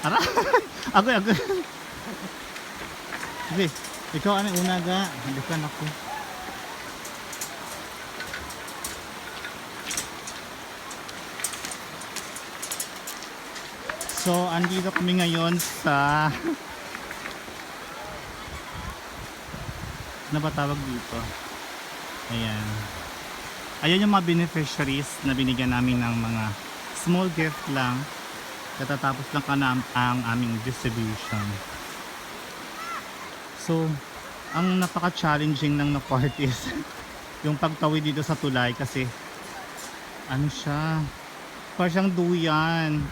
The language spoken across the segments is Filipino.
Ara, ako. Sige, ikaw ano una ga, bukan ako. So, andito kami ngayon sa ano ba tawag dito? Ayan. Ayan yung mga beneficiaries na binigyan namin ng mga small gift lang. Katatapos lang ka na ang aming distribution. So, ang napaka-challenging lang na part is yung pagtawid dito sa tulay kasi ano siya, parang siyang duyan.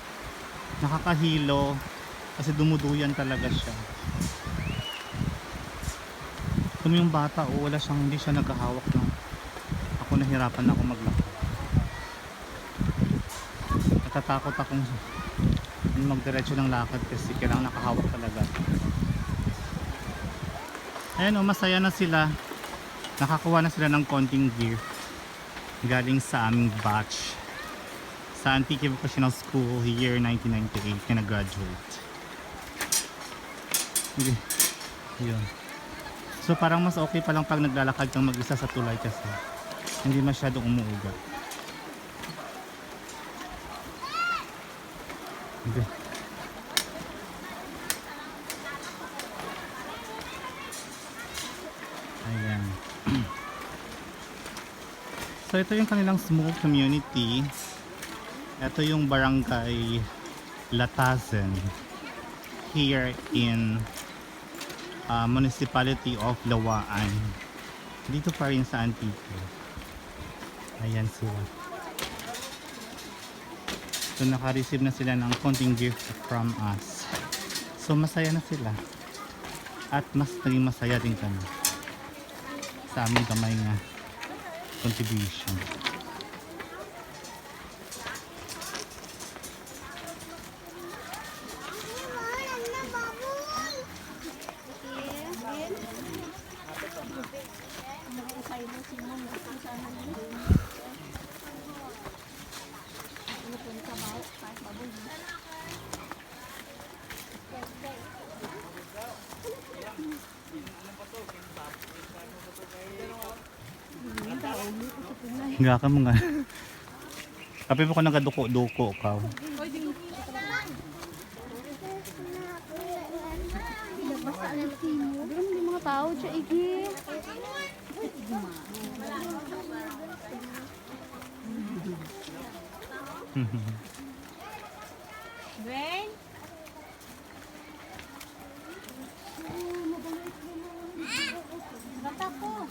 Nakakahilo kasi dumuduyan talaga siya. Kung yung bata wala siyang, hindi siya naghahawak ng, ako nahirapan ako maglakad. Natatakot akong magdiretso ng lakad kasi kailangan nakahawak talaga. Ayan masaya na sila, nakakuha na sila ng konting gift galing sa aming batch sa Antique Vocational School year 1998 na nag-graduate. Okay. Yun. So parang mas okay pa lang pag naglalakad kang mag-isa sa tulay kasi hindi masyadong umuugat. Okay. Ayan. So ito yung kanilang small community. Ito yung barangay Latazen here in municipality of Lawaan. Dito pa rin sa Antique. Ayan sila. So naka-receive na sila ng konting gift from us. So masaya na sila. At mas naging masaya din kami sa aming kamay nga contribution. Nga ka mga kape mo ko nagaduko-duko ka. Mga tao siya iki. Ben? Bata ko.